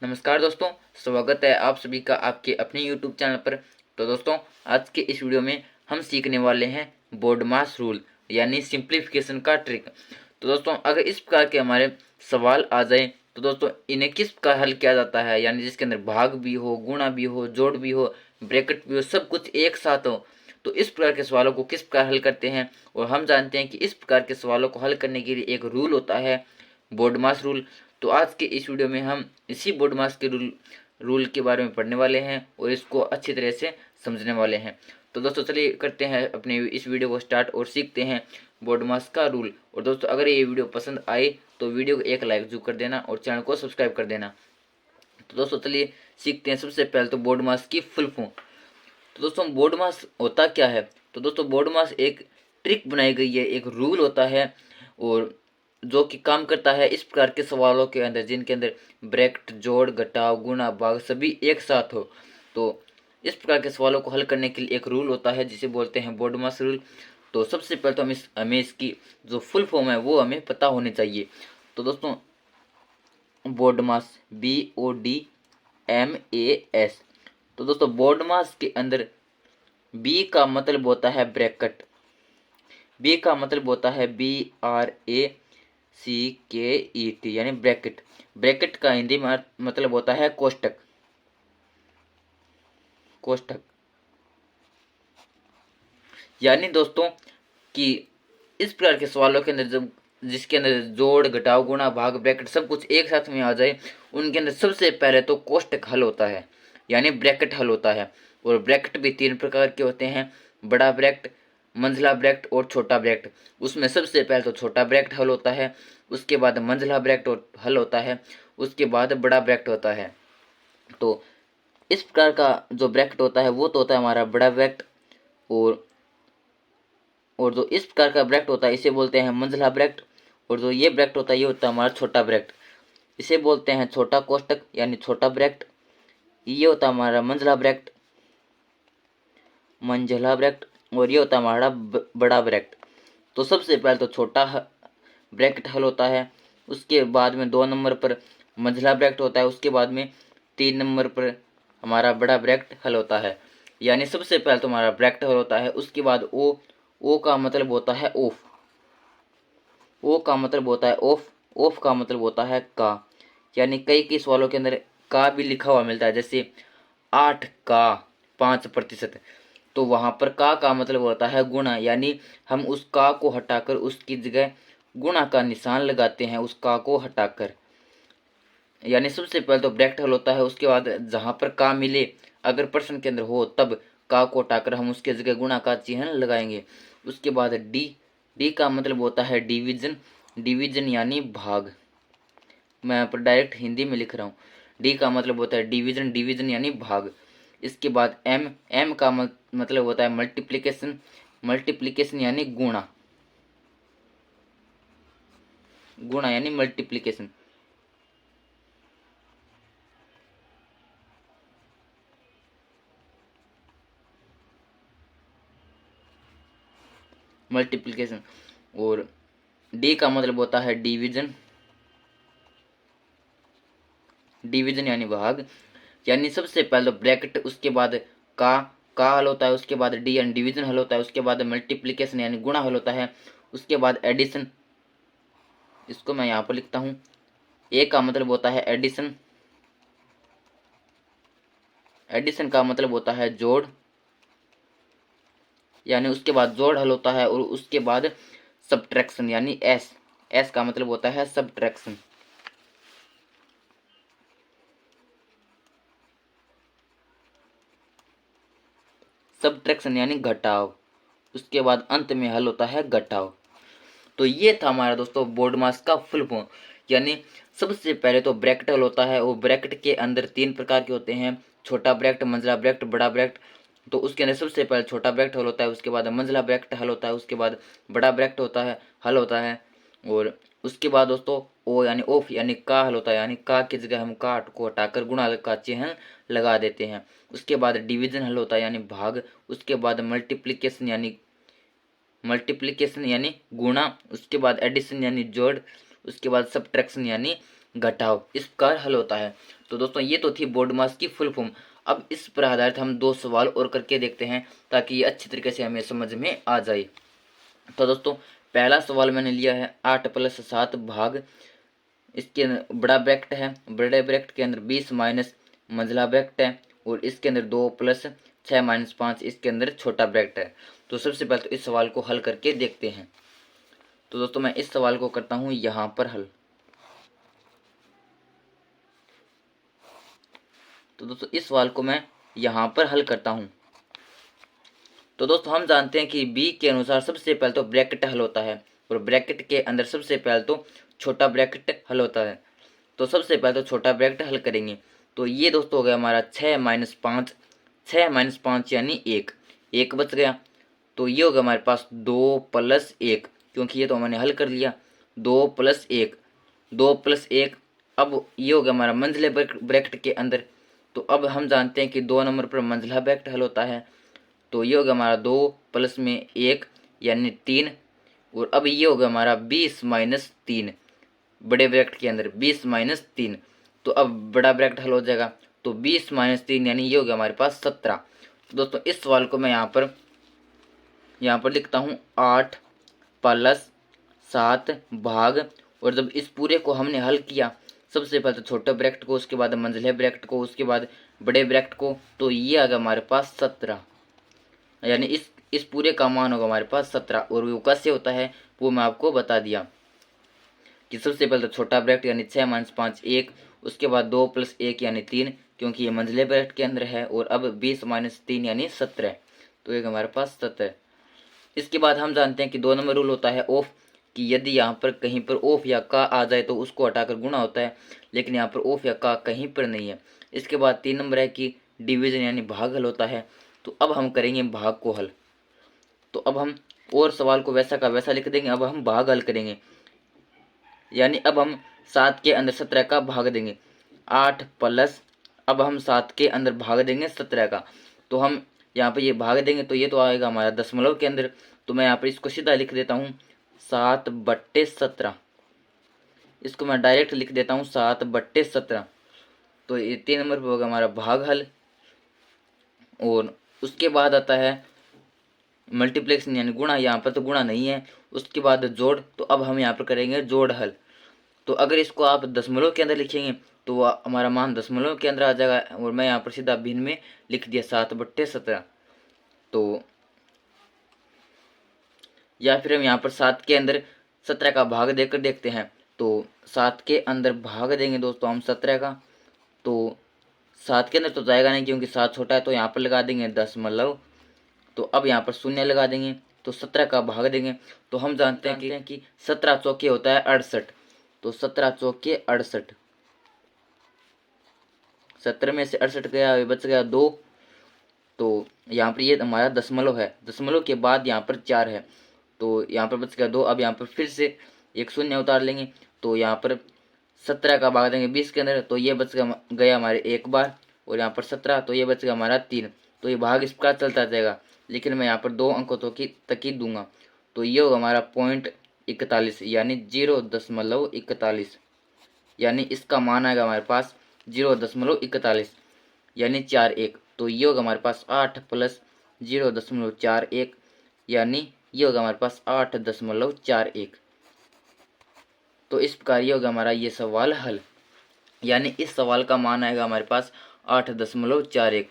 नमस्कार दोस्तों, स्वागत है आप सभी का आपके अपने YouTube चैनल पर। तो दोस्तों, आज के इस वीडियो में हम सीखने वाले हैं बोडमास रूल यानी सिंप्लीफिकेशन का ट्रिक। तो दोस्तों, अगर इस प्रकार के हमारे सवाल आ जाए तो दोस्तों इन्हें किस प्रकार हल किया जाता है, यानी जिसके अंदर भाग भी हो, गुणा भी हो, जोड़ भी हो, ब्रैकेट भी हो, सब कुछ एक साथ हो, तो इस प्रकार के सवालों को किस प्रकार हल करते हैं। और हम जानते हैं कि इस प्रकार के सवालों को हल करने के लिए एक रूल होता है, बोडमास रूल। तो आज के इस वीडियो में हम इसी बोडमास के रूल के बारे में पढ़ने वाले हैं और इसको अच्छी तरह से समझने वाले हैं। तो दोस्तों चलिए करते हैं अपने इस वीडियो को स्टार्ट और सीखते हैं बोडमास का रूल। और दोस्तों, अगर ये वीडियो पसंद आए तो वीडियो को एक लाइक जरूर कर देना और चैनल को सब्सक्राइब कर देना। तो दोस्तों चलिए सीखते हैं। सबसे पहले तो बोडमास की फुल फॉर्म। तो दोस्तों बोडमास होता क्या है? तो दोस्तों बोडमास एक ट्रिक बनाई गई है, एक रूल होता है और जो कि काम करता है इस प्रकार के सवालों के अंदर जिनके अंदर ब्रैकेट, जोड़, घटाव, गुणा, भाग सभी एक साथ हो। तो इस प्रकार के सवालों को हल करने के लिए एक रूल होता है जिसे बोलते हैं बोडमास रूल। तो सबसे पहले तो हमें इसकी जो फुल फॉर्म है वो हमें पता होनी चाहिए। तो दोस्तों बोडमास BODMAS। तो दोस्तों बोडमास के अंदर बी का मतलब होता है ब्रैकेट। बी का मतलब होता है BRACKET यानी ब्रैकेट। ब्रैकेट का हिंदी में मतलब होता है कोष्टक। कोष्टक यानी दोस्तों कि इस प्रकार के सवालों के अंदर जब जिसके अंदर जोड़, घटाव, गुणा, भाग, ब्रैकेट सब कुछ एक साथ में आ जाए, उनके अंदर सबसे पहले तो कोष्टक हल होता है यानी ब्रैकेट हल होता है। और ब्रैकेट भी तीन प्रकार के होते हैं, बड़ा ब्रैकेट, मंझला ब्रैकेट और छोटा ब्रैकेट। उसमें सबसे पहले तो छोटा ब्रैकेट हल होता है, उसके बाद मंझला ब्रैकेट हल होता है, उसके बाद बड़ा ब्रैकेट होता है। तो इस प्रकार का जो ब्रैकेट होता है वो तो होता है हमारा बड़ा ब्रैकेट। और जो इस प्रकार का ब्रैकेट होता है इसे बोलते हैं मंझला ब्रैकेट। और जो ये ब्रैकेट होता है ये होता है हमारा छोटा ब्रैकेट, इसे बोलते हैं छोटा कोष्टक यानी छोटा ब्रैकेट। ये होता है हमारा मंझला ब्रैकेट, मंझला ब्रैकेट। और ये होता है हमारा बड़ा ब्रैकेट। तो सबसे पहले तो छोटा ब्रैकेट हल होता है, उसके बाद में 2 नंबर पर मंझला ब्रैकेट होता है, उसके बाद में 3 नंबर पर हमारा बड़ा ब्रैकेट हल होता है। यानी सबसे पहले तो हमारा ब्रैकेट हल होता है, उसके बाद ओ का मतलब होता है ऑफ। ओ का मतलब होता है ऑफ। ऑफ का मतलब होता है का। यानी कई सवालों के अंदर का भी लिखा हुआ मिलता है, जैसे 8 का 5%। तो वहां पर का मतलब होता है गुणा, यानी हम उस का को हटाकर उसकी जगह गुणा का निशान लगाते हैं, उस का को हटाकर। यानी सबसे पहले तो ब्रैकेट हल होता है, उसके बाद जहां पर का मिले अगर प्रश्न के अंदर हो तब का को हटाकर हम उसके जगह गुणा का चिन्ह लगाएंगे। उसके बाद डी का मतलब होता है डिवीजन। डिवीजन यानी भाग। मैं यहाँ पर डायरेक्ट हिंदी में लिख रहा हूँ। डी का मतलब होता है डिवीजन, डिवीजन यानी भाग। इसके बाद एम का मतलब होता है मल्टीप्लिकेशन। मल्टीप्लिकेशन यानी गुणा। गुणा यानी मल्टीप्लिकेशन। मल्टीप्लिकेशन। और डी का मतलब होता है डिवीजन। डिवीजन यानी भाग। यानी सबसे पहले तो ब्रैकेट, उसके बाद का हल होता है, उसके बाद डी यानी डिवीजन हल होता है, उसके बाद मल्टीप्लिकेशन यानी गुणा हल होता है, उसके बाद एडिशन। इसको मैं यहाँ पर लिखता हूँ। ए का मतलब होता है एडिशन। एडिशन का मतलब होता है जोड़। यानी उसके बाद जोड़ हल होता है और उसके बाद सब्ट्रैक्शन यानी एस। एस का मतलब होता है सब्ट्रैक्शन। सब्ट्रैक्शन यानी घटाव। उसके बाद अंत में हल होता है घटाव। तो ये था हमारा दोस्तों बोडमास का फुल फॉर्म। यानी सबसे पहले तो ब्रैकेट हल होता है और ब्रैकेट के अंदर 3 प्रकार के होते हैं, छोटा ब्रैकेट, मंझला ब्रैकेट, बड़ा ब्रैकेट। तो उसके अंदर सबसे पहले छोटा ब्रैकेट हल होता है, उसके बाद मंझला ब्रैकेट हल होता है, उसके बाद बड़ा ब्रैकेट होता है हल होता है। और उसके बाद दोस्तों ओ यानी ऑफ यानी का हल होता है, यानी का की जगह हम का को हटाकर गुणा का चिन्ह लगा देते हैं। उसके बाद डिवीजन हल होता है यानी भाग। उसके बाद मल्टीप्लिकेशन यानी गुणा। उसके बाद एडिशन यानी जोड़। उसके बाद सब्ट्रैक्शन यानी घटाव इस प्रकार हल होता है। तो दोस्तों ये तो थी बोर्डमास की फुल फॉर्म। अब इस पर आधारित हम 2 सवाल और करके देखते हैं ताकि ये अच्छी तरीके से हमें समझ में आ जाए। तो दोस्तों पहला सवाल मैंने लिया है 8 + 7 भाग, इसके अंदर बड़ा ब्रैकेट है, बड़े ब्रैकेट के अंदर 20 माइनस मंझला ब्रैकेट है, और इसके अंदर 2 + 6 - 5 इसके अंदर छोटा ब्रैकेट है। तो सबसे पहले तो इस सवाल को हल करके देखते हैं। तो दोस्तों मैं इस सवाल को करता हूँ यहाँ पर हल। तो दोस्तों इस सवाल को मैं यहाँ पर हल करता हूँ। तो दोस्तों हम जानते हैं कि बी के अनुसार सबसे पहले तो ब्रैकेट हल होता है, और ब्रैकेट के अंदर सबसे पहले तो छोटा ब्रैकेट हल होता है। तो सबसे पहले तो छोटा ब्रैकेट हल करेंगे। तो ये दोस्तों हो गया हमारा 6 - 5, 6 - 5 यानी 1, 1 बच गया। तो ये होगा हमारे पास 2 + 1, क्योंकि ये तो मैंने हल कर लिया। 2 + 1, 2 + 1। अब ये हो गया हमारा मंझले ब्रैकेट के अंदर। तो अब हम जानते हैं कि 2 नंबर पर मंझला ब्रैकेट हल होता है। तो ये होगा हमारा 2 + 1 यानी 3। और अब ये होगा हमारा 20 - 3, बड़े ब्रैकेट के अंदर 20 - 3। तो अब बड़ा ब्रैकेट हल हो जाएगा। तो 20 - 3 यानी ये होगा हमारे पास 17। तो दोस्तों इस सवाल को मैं यहाँ पर लिखता हूँ 8 + 7 भाग, और जब इस पूरे को हमने हल किया, सबसे पहले तो छोटे ब्रैकेट को, उसके बाद मंझले ब्रैकेट को, उसके बाद बड़े ब्रैकेट को, तो ये आ गया हमारे पास 17। यानी इस पूरे का मान होगा हमारे पास 17। और वो कैसे होता है वो मैं आपको बता दिया कि सबसे पहले तो छोटा ब्रैकेट यानी 6 - 5 1, उसके बाद 2 + 1 यानी 3, क्योंकि ये मंझले ब्रैकेट के अंदर है, और अब 20 - 3 यानी 17। तो एक हमारे पास 17। इसके बाद हम जानते हैं कि 2 नंबर रूल होता है ऑफ, कि यदि यहाँ पर कहीं पर ऑफ या का आ जाए तो उसको हटाकर गुणा होता है, लेकिन यहाँ पर ऑफ या का कहीं पर नहीं है। इसके बाद 3 नंबर है कि डिवीजन यानी भाग हल होता है। तो अब हम करेंगे भाग को हल। तो अब हम और सवाल को वैसा का वैसा लिख देंगे। अब हम भाग हल करेंगे, यानी अब हम 7 के अंदर 17 का भाग देंगे। 8 प्लस, अब हम 7 के अंदर भाग देंगे 17 का। तो हम यहाँ पे ये भाग देंगे तो ये तो आएगा हमारा दशमलव के अंदर। तो मैं यहाँ पर इसको सीधा लिख देता हूँ 7/17। इसको मैं डायरेक्ट लिख देता हूँ 7/17। तो ये 3 नंबर पर होगा हमारा भाग हल। और उसके बाद आता है मल्टीप्लेक्शन यानी गुणा। यहाँ पर तो गुणा नहीं है। उसके बाद जोड़। तो अब हम यहाँ पर करेंगे जोड़ हल। तो अगर इसको आप दशमलव के अंदर लिखेंगे तो हमारा मान दशमलव के अंदर आ जाएगा, और मैं यहाँ पर सीधा भिन्न में लिख दिया 7/17। तो या फिर हम यहाँ पर 7 के अंदर 17 का भाग देकर देखते हैं। तो 7 के अंदर भाग देंगे दोस्तों हम 17 का, तो 7 के अंदर तो जाएगा नहीं क्योंकि 7 छोटा है। तो यहाँ पर लगा देंगे दशमलव। तो अब यहाँ पर शून्य लगा देंगे। तो 17 का भाग देंगे। तो हम जानते हैं कि 17 चौके होता है 68। तो 17 चौके 68, 17 में से 68 गया, बच गया 2। तो यहाँ पर ये हमारा दशमलव है। दशमलव के बाद यहाँ पर 4 है, तो यहाँ पर बच गया 2। अब यहाँ पर फिर से एक शून्य उतार लेंगे। तो यहाँ पर 17 का भाग देंगे 20 के अंदर, तो ये बच गया हमारे एक बार। और यहाँ पर 17, तो ये बच गया हमारा 3। तो ये भाग इस प्रकार चलता जाएगा, लेकिन मैं यहाँ पर 2 अंकों तक ही दूंगा। तो ये होगा हमारा 0.41 यानी 0.41, यानी इसका मान आएगा हमारे पास 0.41 यानी 41। तो ये होगा हमारे पास 8 + 0.41 यानी ये होगा हमारे पास 8.41। तो इस प्रकार ये होगा हमारा ये सवाल हल, यानी इस सवाल का मान आएगा हमारे पास 8.41।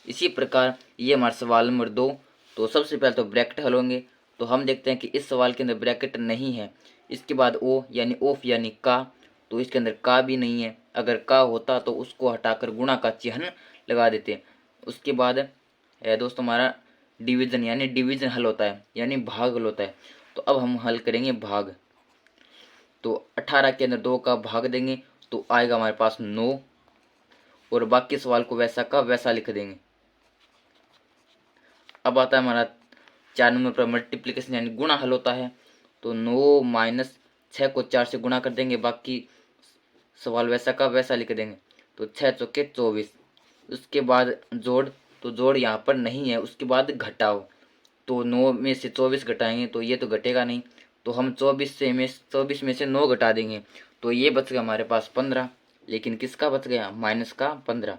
इसी प्रकार ये हमारा सवाल नंबर 2। तो सबसे पहले तो ब्रैकेट हल होंगे। तो हम देखते हैं कि इस सवाल के अंदर ब्रैकेट नहीं है। इसके बाद ओ यानी ऑफ यानी का, तो इसके अंदर का भी नहीं है। अगर का होता तो उसको हटाकर गुणा का चिन्ह लगा देते। उसके बाद है दोस्तों हमारा डिवीजन, यानी डिवीजन हल होता है, यानी भाग हल होता है। तो अब हम हल करेंगे भाग। तो 18 के अंदर 2 का भाग देंगे तो आएगा हमारे पास 9, और बाकी सवाल को वैसा का वैसा लिख देंगे। अब आता है हमारा 4 नंबर पर मल्टीप्लिकेशन यानी गुणा हल होता है। तो 9 - 6 को 4 से गुणा कर देंगे, बाकी सवाल वैसा का वैसा लिख देंगे। तो 6 चौके 24। उसके बाद जोड़। तो जोड़ यहाँ पर नहीं है। उसके बाद घटाव। तो 9 में से 24 घटाएंगे तो ये तो घटेगा नहीं। तो हम 24 में से 9 घटा देंगे तो ये बच गया हमारे पास 15, लेकिन किसका बच गया, माइनस का 15,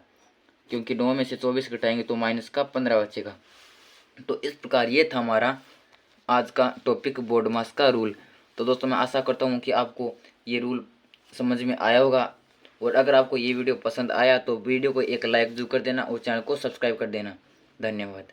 क्योंकि 9 में से 24 घटाएंगे तो माइनस का 15 बचेगा। तो इस प्रकार ये था हमारा आज का टॉपिक बोर्ड मास का रूल। तो दोस्तों मैं आशा करता हूँ कि आपको ये रूल समझ में आया होगा, और अगर आपको ये वीडियो पसंद आया तो वीडियो को एक लाइक जरूर कर देना और चैनल को सब्सक्राइब कर देना। धन्यवाद।